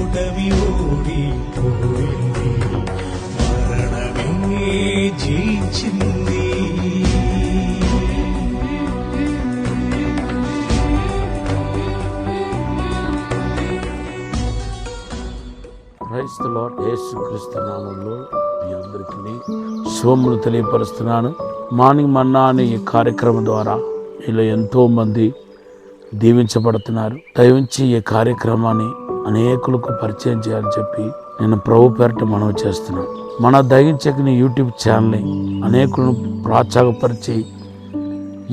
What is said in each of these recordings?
ఓటమి ఓడిపోయింది, మరణమే జయించింది. క్రైస్త లార్డ్ యేసుక్రీస్తు నామములో మీ అందరికీ శుభములు తెలియపరుస్తున్నాను. మార్నింగ్ మన్నా అనే ఈ కార్యక్రమం ద్వారా మీలో ఎంతోమంది దీవించబడుతున్నారు. దయవుంచి ఈ కార్యక్రమాన్ని అనేకులకు పరిచయం చేయాలని చెప్పి నేను ప్రభు పేరిట మనవి చేస్తున్నాను. మన దయించకని యూట్యూబ్ ఛానల్ని అనేకులను ప్రోత్సాహపరిచి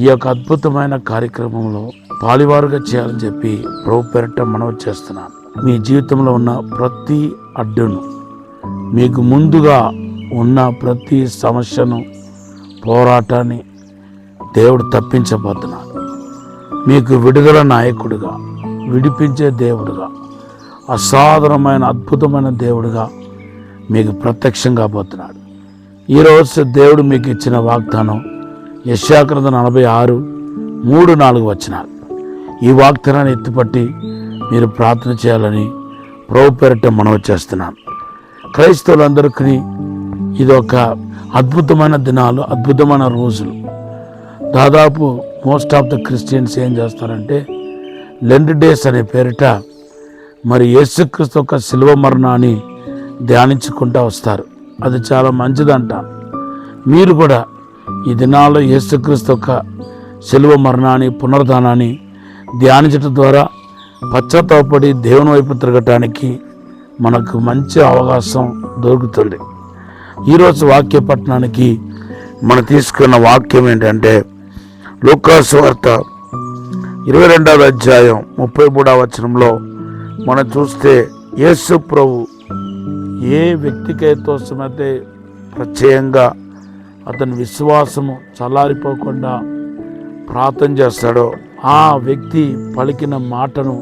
ఈ యొక్క అద్భుతమైన కార్యక్రమంలో పాలివారుగా చేయాలని చెప్పి ప్రభు పేరిట మనవి చేస్తున్నాను. మీ జీవితంలో ఉన్న ప్రతి అడ్డును, మీకు ముందుగా ఉన్న ప్రతి సమస్యను, పోరాటాన్ని దేవుడు తప్పించబోతున్నాడు. మీకు విడుదల నాయకుడిగా, విడిపించే దేవుడుగా, అసాధారణమైన అద్భుతమైన దేవుడుగా మీకు ప్రత్యక్షం కాబోతున్నాడు. ఈరోజు దేవుడు మీకు ఇచ్చిన వాగ్దానం యెషయా గ్రంథం 46:3-4 వచనాలు. ఈ వాగ్దానాన్ని ఎత్తిపట్టి మీరు ప్రార్థన చేయాలని ప్రభు పేరిట మనవి చేస్తున్నాను. క్రైస్తవులందరికీ ఇది ఒక అద్భుతమైన దినాలు, అద్భుతమైన రోజులు. దాదాపు మోస్ట్ ఆఫ్ ద క్రిస్టియన్స్ ఏం చేస్తారంటే లెంట్ డేస్ అనే పేరిట మరి యేసుక్రీస్తు యొక్క శిలువ మరణాన్ని ధ్యానించుకుంటూ వస్తారు. అది చాలా మంచిదంట. మీరు కూడా ఈ దినాల్లో యేసుక్రీస్తు యొక్క శిలువ మరణాన్ని, పునరుద్ధానాన్ని ధ్యానించడం ద్వారా పశ్చాత్తాపడి దేవుని వైపు తిరగటానికి మనకు మంచి అవకాశం దొరుకుతుంది. ఈరోజు వాక్య పట్టణానికి మనం తీసుకున్న వాక్యం ఏంటంటే లూకా సువార్త 22వ అధ్యాయం 33వ వచనంలో మనం చూస్తే యేసు ప్రభు ఏ వ్యక్తికైతే ప్రత్యేకంగా అతని విశ్వాసము చల్లారిపోకుండా ప్రార్థన చేస్తాడో ఆ వ్యక్తి పలికిన మాటను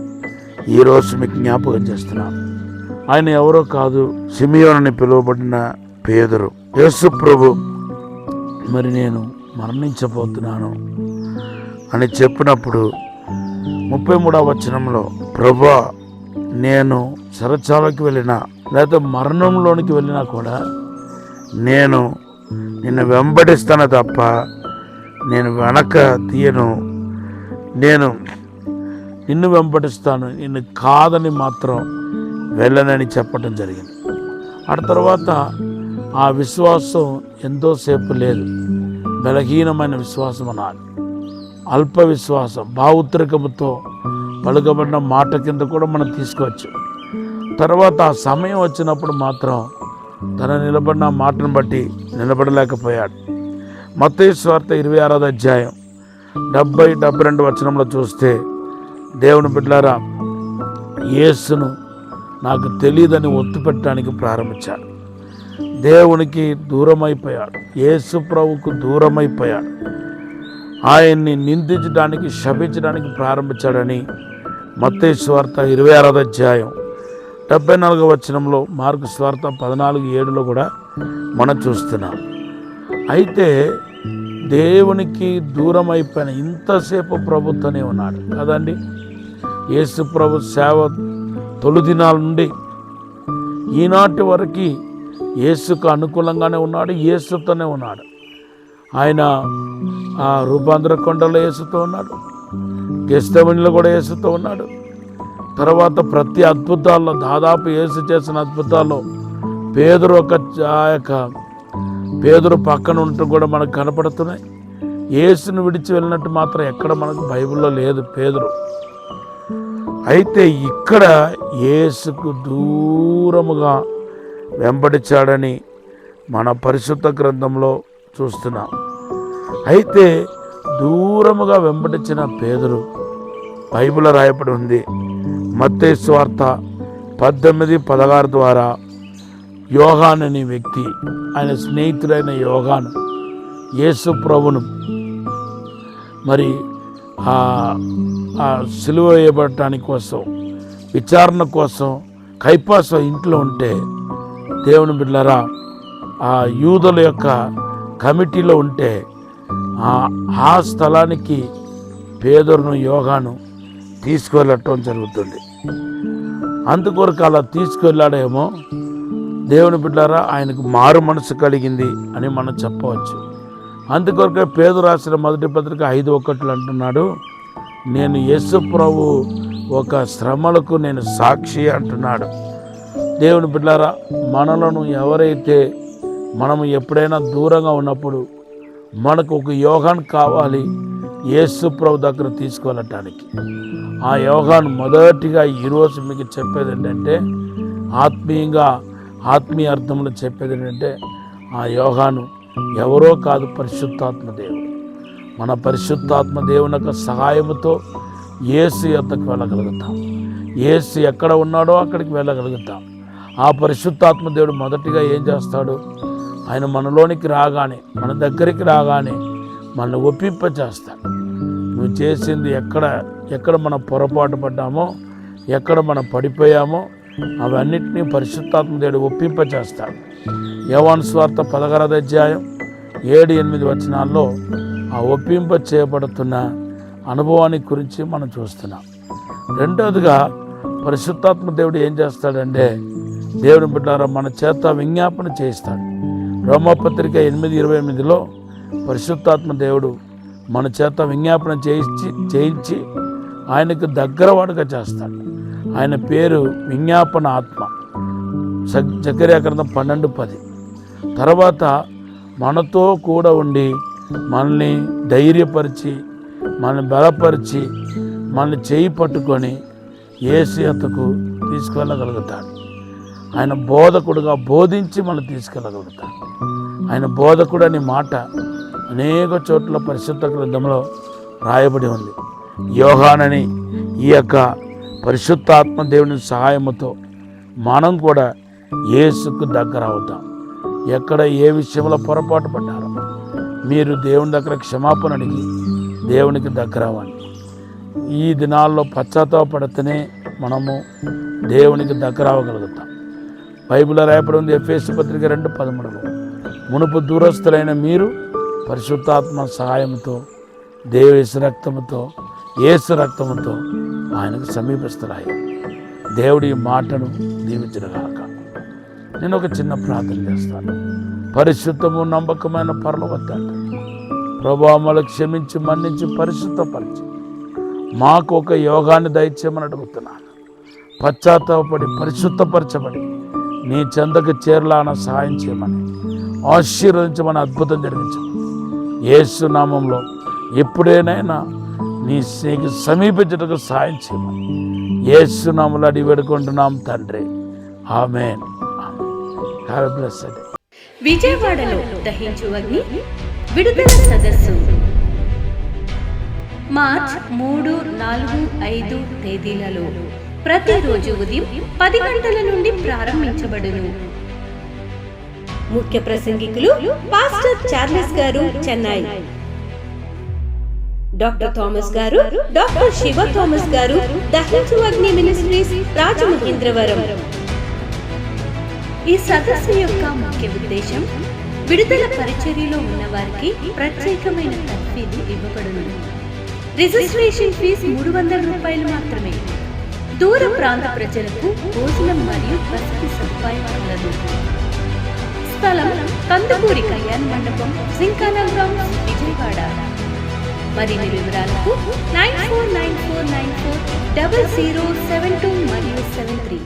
ఈరోజు మీకు జ్ఞాపకం చేస్తున్నాను. ఆయన ఎవరో కాదు, సిమియోనని పిలువబడిన పేదరు. యేసు ప్రభు మరి నేను మరణించబోతున్నాను అని చెప్పినప్పుడు 33వ వచనంలో ప్రభువా, నేను చెరచాలకి వెళ్ళినా లేదా మరణంలోనికి వెళ్ళినా కూడా నేను నిన్ను వెంబడిస్తాను తప్ప నేను వెనక తీయను, నేను నిన్ను వెంబడిస్తాను, నిన్ను కాదని మాత్రం వెళ్ళనని చెప్పడం జరిగింది. ఆ తర్వాత ఆ విశ్వాసం ఎంతోసేపు లేదు, బలహీనమైన విశ్వాసం అనాలి, అల్ప విశ్వాసం, భావోద్రేకముతో పలుకబడిన మాట కింద కూడా మనం తీసుకోవచ్చు. తర్వాత ఆ సమయం వచ్చినప్పుడు మాత్రం తన నిలబడిన మాటను బట్టి నిలబడలేకపోయాడు. మత్తయి సువార్త 26వ అధ్యాయం 70-72 వచనంలో చూస్తే దేవుని బిడ్డలారా, యేసును నాకు తెలియదని ఒత్తు పెట్టడానికి ప్రారంభించాడు. దేవునికి దూరమైపోయాడు, యేసు ప్రభువుకు దూరమైపోయాడు. ఆయన్ని నిందించడానికి, శపించడానికి ప్రారంభించాడని మత్తయి సువార్త 26వ అధ్యాయం 74వ వచనంలో, మార్కు సువార్త 14:7లో కూడా మనం చూస్తున్నాం. అయితే దేవునికి దూరం అయిపోయిన ఇంతసేపు ప్రభుత్వనే ఉన్నాడు కదండి. యేసు ప్రభు సేవ తొలి దినాల నుండి ఈనాటి వరకు యేసుకు అనుకూలంగానే ఉన్నాడు, యేసుతోనే ఉన్నాడు. ఆయన ఆ రూపాంతర కొండలో యేసుతో ఉన్నాడు, గెస్తమనిలో కూడా యేసుతో ఉన్నాడు. తర్వాత ప్రతి అద్భుతాల్లో, దాదాపు యేసు చేసిన అద్భుతాల్లో పేదరు పక్కన ఉంటూ కూడా మనకు కనపడుతున్నాయి. యేసును విడిచి వెళ్ళినట్టు మాత్రం ఎక్కడ మనకు బైబిల్లో లేదు పేదరు. అయితే ఇక్కడ యేసుకు దూరముగా వెంబడించాడని మన పరిశుద్ధ గ్రంథంలో చూస్తున్నాం. అయితే దూరముగా వెంబడించిన పేదరు బైబిల్లో రాయబడి ఉంది. మత్తయి సువార్త 18-16 ద్వారా యోహాను అనే వ్యక్తి, ఆయన స్నేహితుడైన యోహాను యేసు ప్రభును మరి సిలువ వేయబడటానికి కోసం, విచారణ కోసం కైపాస ఇంట్లో ఉంటే, దేవుని బిడ్డలారా, ఆ యూదుల యొక్క కమిటీలో ఉంటే ఆ స్థలానికి పేదరును యోహాను తీసుకువెళ్ళటం జరుగుతుంది. అందుకొరకు అలా తీసుకెళ్ళాడేమో. దేవుని బిడ్డారా, ఆయనకు మారు మనసు కలిగింది అని మనం చెప్పవచ్చు. అందుకొరకే పేతురు రాసిన మొదటి పత్రిక 5:1 అంటున్నాడు, నేను యేసు ప్రభు ఒక శ్రమలకు నేను సాక్షి అంటున్నాడు. దేవుని బిడ్డారా, మనలను ఎవరైతే మనము ఎప్పుడైనా దూరంగా ఉన్నప్పుడు మనకు ఒక యోగాన్ కావాలి యేసు ప్రభు దగ్గర తీసుకెళ్ళటానికి. ఆ యోగాను మొదటిగా ఈరోజు మీకు చెప్పేది ఏంటంటే, ఆత్మీయ అర్థంలో చెప్పేది ఏంటంటే, ఆ యోగాను ఎవరో కాదు, పరిశుద్ధాత్మ దేవుడు. మన పరిశుద్ధాత్మ దేవుని యొక్క సహాయముతో యేసు యొద్దకు వెళ్ళగలుగుతాం. యేసు ఎక్కడ ఉన్నాడో అక్కడికి వెళ్ళగలుగుతాం. ఆ పరిశుద్ధాత్మ దేవుడు మొదటిగా ఏం చేస్తాడు? ఆయన మనలోనికి రాగానే, మన దగ్గరికి రాగానే మనల్ని ఒప్పింపచేస్తాడు. నువ్వు చేసింది ఎక్కడ మనం పొరపాటు పడ్డామో, ఎక్కడ మనం పడిపోయామో అవన్నిటినీ పరిశుద్ధాత్మ దేవుడు ఒప్పింపచేస్తాడు. యోహాను సువార్త 16వ అధ్యాయం 7-8 వచనాల్లో ఆ ఒప్పింప చేయబడుతున్న అనుభవాన్ని గురించి మనం చూస్తున్నాం. రెండవదిగా పరిశుద్ధాత్మ దేవుడు ఏం చేస్తాడంటే, దేవుని బిడ్డారా మన చేత విజ్ఞాపన చేయిస్తాడు. రోమాపత్రిక 8:28లో పరిశుద్ధాత్మ దేవుడు మన చేత విజ్ఞాపన చేయించి ఆయనకు దగ్గరవాడుగా చేస్తాడు. ఆయన పేరు విజ్ఞాపన ఆత్మ. జకర్యా గ్రంథం 12:10. తర్వాత మనతో కూడా ఉండి మనల్ని ధైర్యపరిచి, మనల్ని బలపరిచి, మనల్ని చేయి పట్టుకొని యేసు యొద్దకు తీసుకువెళ్ళగలుగుతాడు. ఆయన బోధకుడుగా బోధించి మనం తీసుకెళ్ళగలుగుతాడు. ఆయన బోధకుడు అనే మాట అనేక చోట్ల పరిశుద్ధ గ్రంథంలో రాయబడి ఉంది. యోహానని ఈ యొక్క పరిశుద్ధాత్మ దేవుని సహాయముతో మనం కూడా యేసుకు దగ్గర అవుతాం. ఎక్కడ ఏ విషయంలో పొరపాటు పడ్డారో మీరు దేవుని దగ్గర క్షమాపణ అడిగి దేవునికి దగ్గర అవ్వండి. ఈ దినాల్లో పశ్చాత్తాపడితేనే మనము దేవునికి దగ్గర అవ్వగలుగుతాం. బైబిల్లో రాయబడి ఉంది ఎఫెసీ పత్రిక 2:13, మునుపు దూరస్తులైన మీరు పరిశుద్ధాత్మ సహాయంతో యేసు రక్తముతో ఆయనకు సమీపిస్తున్నాయి. దేవుడి మాటను దీవించగాక. నేను ఒక చిన్న ప్రార్థన చేస్తాను. పరిశుద్ధము నమ్మకమైన పరలోక తండ్రి, ప్రభావములు క్షమించి మన్నించి పరిశుద్ధపరిచి మాకు ఒక యోగాన్ని దయచేయమని అడుగుతున్నాను. పశ్చాత్తాపడి పరిశుద్ధపరచబడి నీ చెంతకు చేరలాన సహాయం చేయమని, ఆశీర్వదించమని, అద్భుతం జరిగించమని యేసు నామంలో ఎప్పుడైనా నీకు సమీపించటకు సహాయం చేయమని యేసు నామములో అడిగి వేడుకుంటున్నాం తండ్రి. Amen. Have a blessed day. విజయవాడలో దహించు అగ్ని విడుదల సదస్సు మార్చ్ 3, 4, 5 తేదీలలో ప్రతిరోజు ఉదయం 10 గంటల నుండి ప్రారంభించబడును. ముఖ్య ప్రసంగికులు పాస్టర్ చార్లెస్ గారు చెన్నై, డాక్టర్ థామస్ గారు, డాక్టర్ శివ థామస్ గారు దహించు అగ్ని మినిస్ట్రీస్ రాజమహేంద్రవరం. ఈ సదస్సు యొక్క ముఖ్య ఉద్దేశం విడుదల పరిచర్యలో ఉన్న వారికి ప్రత్యేకమైన తర్ఫీదు ఇవ్వబడును. రిజిస్ట్రేషన్ ఫీజు $300 మాత్రమే. దూర ప్రాంత ప్రజలకు భోజనం మరియు వసతి సదుపాయం కలదు. స్థలం కందుకూరి కళ్యాణ మండపం, జింకానా గ్రౌండ్స్, విజయవాడ. మరిన్ని వివరాలకు 9494940072 మరియు 73